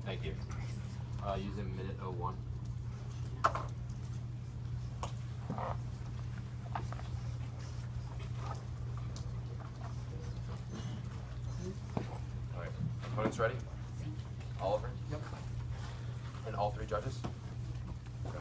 Thank you. Using minute 01. All right, opponents ready? Oliver? Yep. And all three judges? Okay.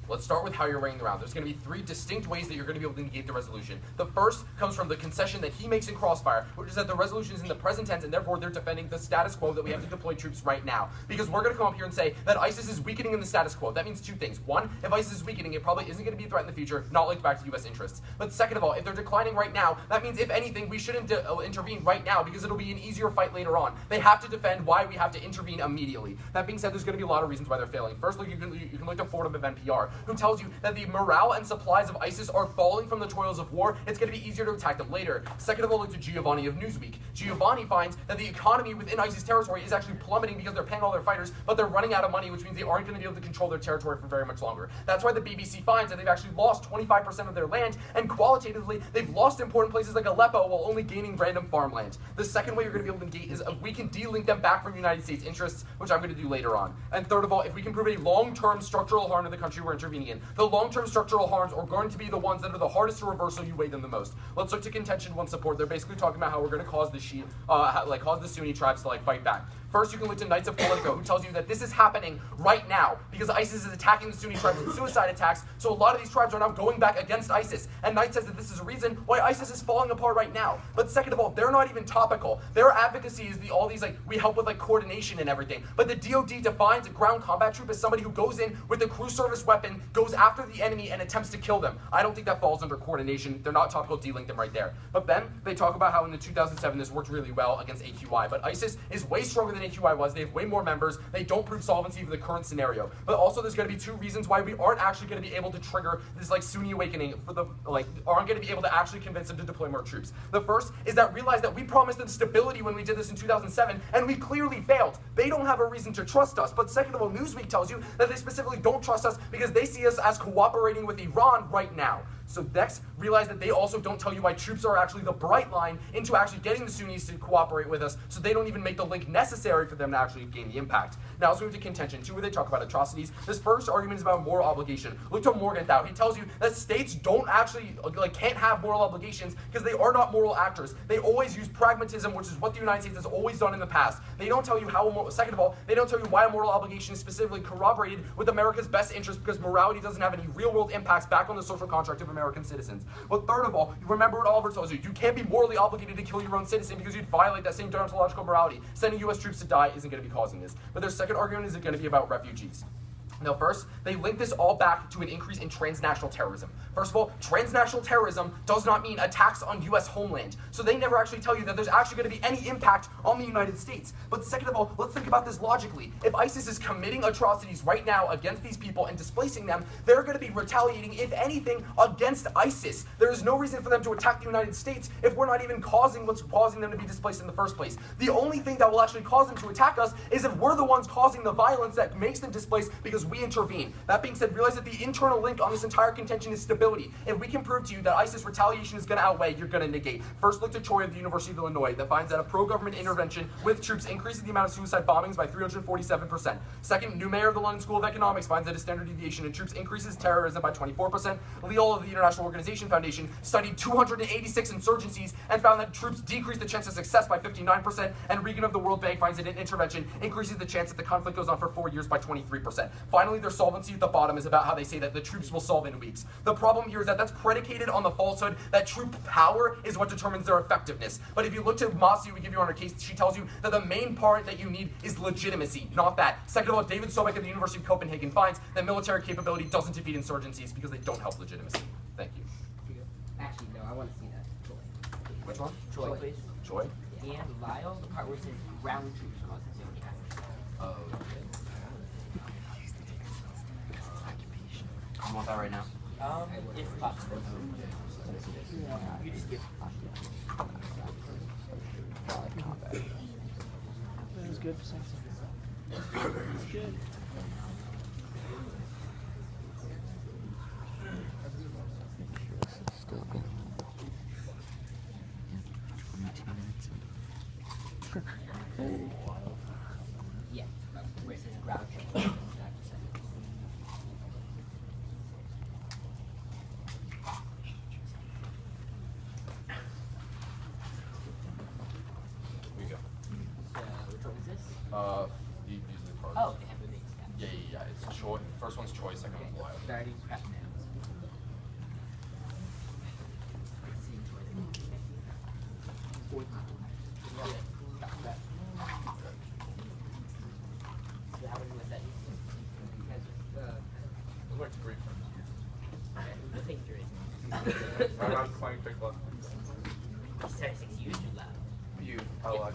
Let's start with how you're weighing the round. There's going to be three distinct ways that you're going to be able to negate the resolution. The first comes from the concession that he makes in Crossfire, which is that the resolution is in the present tense, and therefore they're defending the status quo that we have to deploy troops right now. Because we're going to come up here and say that ISIS is weakening in the status quo. That means two things. One, if ISIS is weakening, it probably isn't going to be a threat in the future, not linked back to U.S. interests. But second of all, if they're declining right now, that means, if anything, we shouldn't intervene right now because it'll be an easier fight later on. They have to defend why we have to intervene immediately. That being said, there's going to be a lot of reasons why they're failing. First, you can look to Fordham of NPR, who tells you that the morale and supplies of ISIS are falling from the toils of war. It's going to be easier to attack them later. Second of all, look to Giovanni of Newsweek. Giovanni finds that the economy within ISIS territory is actually plummeting because they're paying all their fighters, but they're running out of money, which means they aren't going to be able to control their territory for very much longer. That's why the BBC finds that they've actually lost 25% of their land, and qualitatively, they've lost important places like Aleppo while only gaining random farmland. The second way you're going to be able to negate is we can de-link them back from United States interests, which I'm going to do later on. And third of all, if we can prove a long-term structural harm to the country we're intervening in, the long-term structural harms are going to be the ones that are the hardest to reverse, so you weigh them the most. Let's look to contention one support. They're basically talking about how we're going to cause the cause the Sunni tribes to fight back. First, you can look to Knights of Politico, who tells you that this is happening right now because ISIS is attacking the Sunni tribes with suicide attacks, so a lot of these tribes are now going back against ISIS. And Knight says that this is a reason why ISIS is falling apart right now. But second of all, they're not even topical. Their advocacy is all these, we help with coordination and everything. But the DoD defines a ground combat troop as somebody who goes in with a crew service weapon, goes after the enemy, and attempts to kill them. I don't think that falls under coordination. They're not topical, de-link them right there. But then they talk about how in the 2007 this worked really well against AQI. But ISIS is way stronger than AQI was. They have way more members. They don't prove solvency for the current scenario. But also there's going to be two reasons why we aren't actually going to be able to trigger this Sunni awakening for the aren't going to be able to actually convince them to deploy more troops. The first is that realize that we promised them stability when we did this in 2007, and we clearly failed. They don't have a reason to trust us. But second of all, Newsweek tells you that they specifically don't trust us because they see us as cooperating with Iran right now. So next, realize that they also don't tell you why troops are actually the bright line into actually getting the Sunnis to cooperate with us, so they don't even make the link necessary for them to actually gain the impact. Now let's move to contention. Two, where they talk about atrocities. This first argument is about moral obligation. Look to Morgenthau. He tells you that states don't actually, can't have moral obligations because they are not moral actors. They always use pragmatism, which is what the United States has always done in the past. They don't tell you how, second of all, they don't tell you why a moral obligation is specifically corroborated with America's best interest, because morality doesn't have any real-world impacts back on the social contract of American citizens. But third of all, remember what Oliver tells you. You can't be morally obligated to kill your own citizen because you'd violate that same deontological morality. Sending U.S. troops to die isn't going to be causing this. But their second argument is going to be about refugees. Now first, they link this all back to an increase in transnational terrorism. First of all, transnational terrorism does not mean attacks on U.S. homeland. So they never actually tell you that there's actually going to be any impact on the United States. But second of all, let's think about this logically. If ISIS is committing atrocities right now against these people and displacing them, they're going to be retaliating, if anything, against ISIS. There is no reason for them to attack the United States if we're not even causing what's causing them to be displaced in the first place. The only thing that will actually cause them to attack us is if we're the ones causing the violence that makes them displaced because we intervene. That being said, realize that the internal link on this entire contention is stability. If we can prove to you that ISIS retaliation is going to outweigh, you're going to negate. First, look to Choi of the University of Illinois that finds that a pro-government intervention with troops increases the amount of suicide bombings by 347%. Second, New Mayor of the London School of Economics finds that a standard deviation in troops increases terrorism by 24%. Leol of the International Organization Foundation studied 286 insurgencies and found that troops decrease the chance of success by 59%. And Regan of the World Bank finds that an intervention increases the chance that the conflict goes on for 4 years by 23%. Finally, their solvency at the bottom is about how they say that the troops will solve in weeks. The problem here is that that's predicated on the falsehood that troop power is what determines their effectiveness. But if you look to Masi, we give you on her case, she tells you that the main part that you need is legitimacy, not that. Second of all, David Sobek at the University of Copenhagen finds that military capability doesn't defeat insurgencies because they don't help legitimacy. Thank you. Actually, no, I want to see that. Troy. Which one? Troy, please. Troy? And Lyle, the part where it says ground troops. Oh, you want that right now? If possible. You just give good. It's good. Still good. 22 minutes. Yeah, where it says ground truth. Here you go. So, which one is this? You use the cards. Oh, they have the names. Yeah. It's choice. First one's choice, second one's wild. 30 prep nouns. Fourth one. So how many was that? It looks great for me. The thing three. I'm not playing pick left. 36 used or left? You, I like.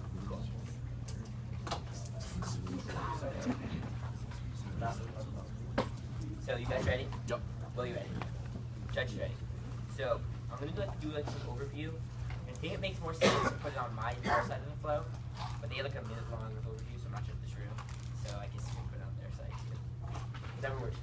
So you guys ready? Yep. Well, you ready? Judge ready. So I'm gonna do some overview. I think it makes more sense to put it on my side of the flow, but they have like a minute long of overview, so I'm not sure if this room. So I guess you can put it on their side too. Whatever works.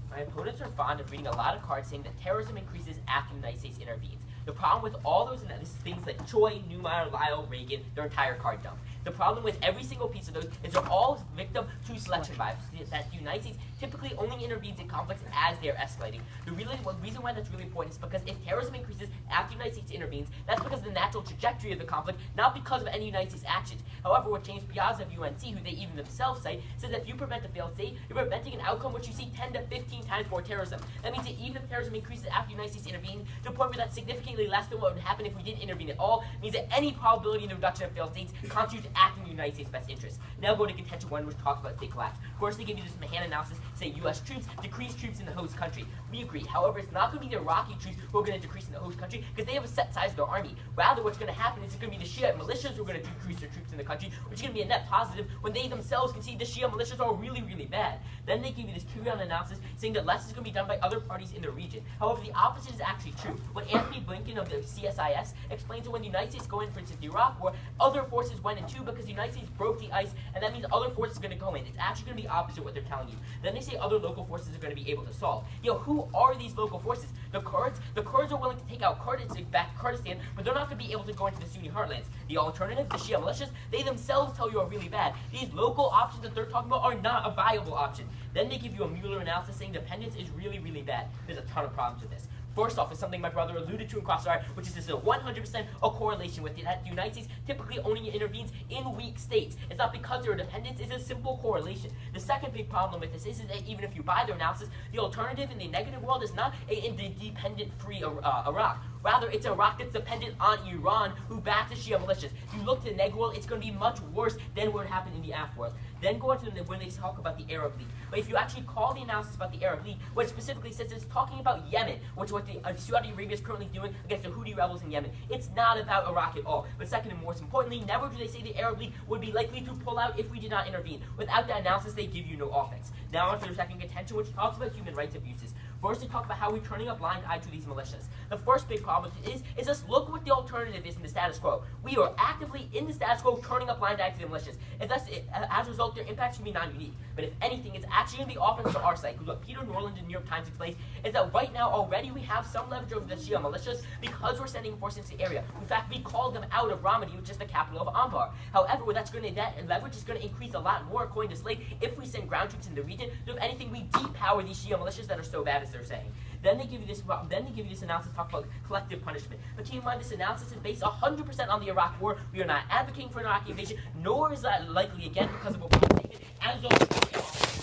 My opponents are fond of reading a lot of cards saying that terrorism increases after the United States intervenes. The problem with all those things like Choi, Neumeyer, Lyle, Reagan, their entire card dump. The problem with every single piece of those is they're all victim to selection bias. That the United States typically only intervenes in conflicts as they're escalating. The reason why that's really important is because if terrorism increases after the United States intervenes, that's because of the natural trajectory of the conflict, not because of any United States actions. However, what James Piazza of UNC, who they even themselves cite, says that if you prevent a failed state, you're preventing an outcome which you see 10 to 15 times more terrorism. That means that even if terrorism increases after the United States intervenes, to the point where that's significantly less than what would happen if we didn't intervene at all, means that any probability in the reduction of failed states constitutes acting in the United States' best interest. Now go to contention 1, which talks about state collapse. Of course, they give you this Mahan analysis, say U.S. troops decrease troops in the host country. We agree. However, it's not going to be the Iraqi troops who are going to decrease in the host country because they have a set size of their army. Rather, what's going to happen is it's going to be the Shia militias who are going to decrease their troops in the country, which is going to be a net positive when they themselves can see the Shia militias are really, really bad. Then they give you this Kurion analysis saying that less is going to be done by other parties in the region. However, the opposite is actually true. What Anthony Blinken of the CSIS explains that when the United States go in, for instance, the Iraq War, other forces went in too because the United States broke the ice, and that means other forces are going to go in. It's actually going to be opposite what they're telling you. Then they say other local forces are going to be able to solve. Who are these local forces? The Kurds? The Kurds are willing to take out Kurdistan, but they're not going to be able to go into the Sunni heartlands. The alternative, the Shia militias, they themselves tell you are really bad. These local options that they're talking about are not a viable option. Then they give you a Mueller analysis saying dependence is really, really bad. There's a ton of problems with this. First off, is something my brother alluded to in Crossfire, which is this 100% a correlation with it, that the United States typically only intervenes in weak states. It's not because they're a dependence, it's a simple correlation. The second big problem with this is that even if you buy their analysis, the alternative in the negative world is not an independent-free Iraq. Rather, it's Iraq that's dependent on Iran, who backs the Shia militias. If you look to the neg world, it's going to be much worse than what happened in the Af world. Then go on to when they talk about the Arab League. But if you actually call the analysis about the Arab League, what it specifically says is talking about Yemen, which is what Saudi Arabia is currently doing against the Houthi rebels in Yemen. It's not about Iraq at all. But second and most importantly, never do they say the Arab League would be likely to pull out if we did not intervene. Without that analysis, they give you no offense. Now on to their second contention, which talks about human rights abuses. First, they talk about how we're turning a blind eye to these militias. The first big problem with it is just look what the alternative is in the status quo. We are actively in the status quo turning a blind eye to the militias. If that's it, as a result, their impact should be non-unique. But if anything, it's actually going to be offense to our side. Because what Peter Norland in the New York Times explains is that right now already we have some leverage over the Shia militias because we're sending forces into the area. In fact, we called them out of Ramadi, which is the capital of Anbar. However, that leverage is going to increase a lot more, according to Slate, if we send ground troops in the region. So if anything, we depower these Shia militias that are so bad as they're saying. Then they give you this analysis talk about collective punishment. But keep in mind, this analysis is based 100% on the Iraq War. We are not advocating for an Iraqi invasion, nor is that likely again because of what we've taken. As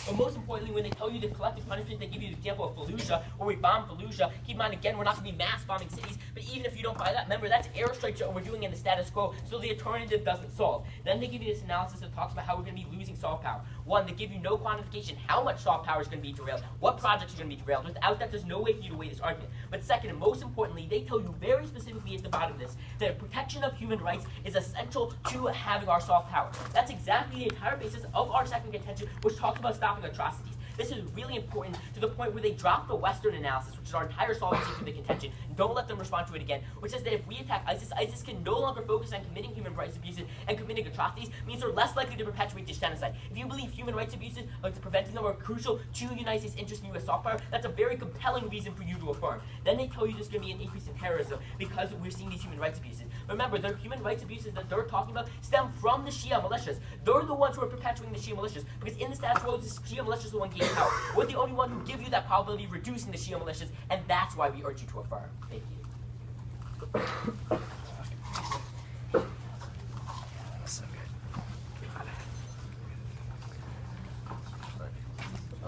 but most importantly, when they tell you the collective punishment, they give you the example of Fallujah, where we bombed Fallujah. Keep in mind, again, we're not going to be mass bombing cities, but even if you don't buy that, remember, that's airstrikes that we're doing in the status quo, so the alternative doesn't solve. Then they give you this analysis that talks about how we're going to be losing soft power. One, they give you no quantification how much soft power is going to be derailed, what projects are going to be derailed. Without that, there's no way for you to weigh this argument. But second, and most importantly, they tell you very specifically at the bottom of this that protection of human rights is essential to having our soft power. That's exactly the entire basis of our second contention, which talks about stopping atrocities. This is really important to the point where they drop the Western analysis, which is our entire solvency for the contention, and don't let them respond to it again, which says that if we attack ISIS, ISIS can no longer focus on committing human rights abuses and committing atrocities, means they're less likely to perpetuate this genocide. If you believe human rights abuses, like preventing them, are crucial to the United States' interest in U.S. soft power, that's a very compelling reason for you to affirm. Then they tell you there's going to be an increase in terrorism because we're seeing these human rights abuses. Remember, the human rights abuses that they're talking about stem from the Shia militias. They're the ones who are perpetuating the Shia militias, because in the status quo, the Shia militias are the one gaining power. We're the only one who give you that probability of reducing the Shia militias, and that's why we urge you to affirm. Thank you.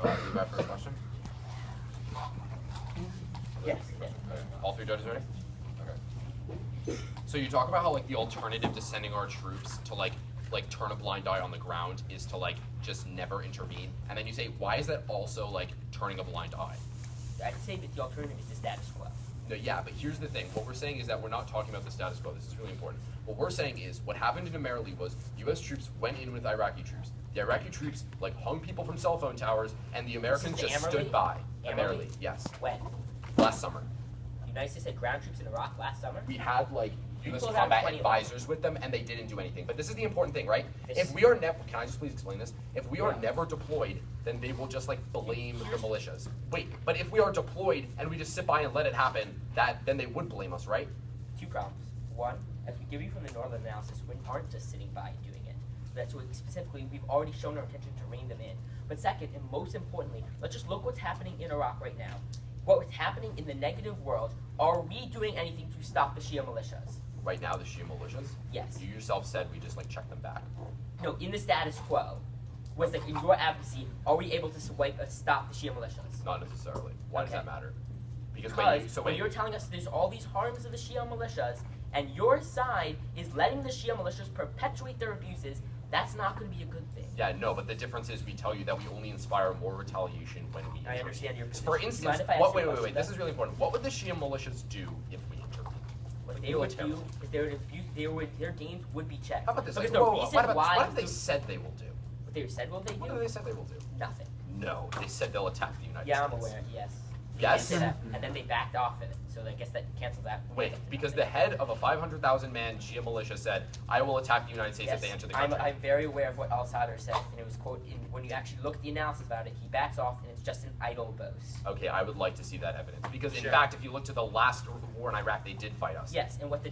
You got first question? Yes. Okay. All three judges ready? Okay. So you talk about how like the alternative to sending our troops to like turn a blind eye on the ground is to like just never intervene, and then you say, why is that also like turning a blind eye? I'd say that the alternative is the status quo. No, yeah, but here's the thing. What we're saying is that we're not talking about the status quo. This is really important. What we're saying is what happened in Amerili was U.S. troops went in with Iraqi troops. The Iraqi troops like hung people from cell phone towers, and the Americans just stood by. Amerili, yes. When? Last summer. The United States had ground troops in Iraq last summer. We had like U.S. People have combat 20 advisors with them, and they didn't do anything. But this is the important thing, right? If we are never, can I just please explain this? If we are never deployed, then they will just like blame the militias. Wait, but if we are deployed and we just sit by and let it happen, then they would blame us, right? Two problems. One, as we give you from the Northern analysis, we aren't just sitting by and doing it. That's what specifically we've already shown our intention to rein them in. But second, and most importantly, let's just look what's happening in Iraq right now. What's happening in the negative world, are we doing anything to stop the Shia militias? Right now, the Shia militias? Yes. You yourself said we just like check them back. No, in the status quo, was like in your advocacy, are we able to stop the Shia militias? Not necessarily. Why does Okay. that matter? Because when when you're telling us there's all these harms of the Shia militias, and your side is letting the Shia militias perpetuate their abuses, that's not going to be a good thing. Yeah, no, but the difference is we tell you that we only inspire more retaliation when we I intervene. understand your position. For Do you instance, mind if I ask you a wait, question, this though? is really important. What would the Shia militias do if we intervene? What they would do is their gains would be checked. How about this? Because Like, the whoa, reason what about why what have they said they will do? what they said will they What do? have they said they will do? Nothing. No, they said they'll attack the United Yeah, States. I'm aware. Yes. Yes? They did that, and then they backed off of it. So I guess that cancels that. Wait, because the head of a 500,000-man Shia militia said, I will attack the United States if they enter the country. I'm very aware of what al-Sadr said, and it was, quote, when you actually look at the analysis about it, he backs off, and it's just an idle boast. Okay, I would like to see that evidence. Because, in Sure. fact, if you look to the last war in Iraq, they did fight us. Yes, and what the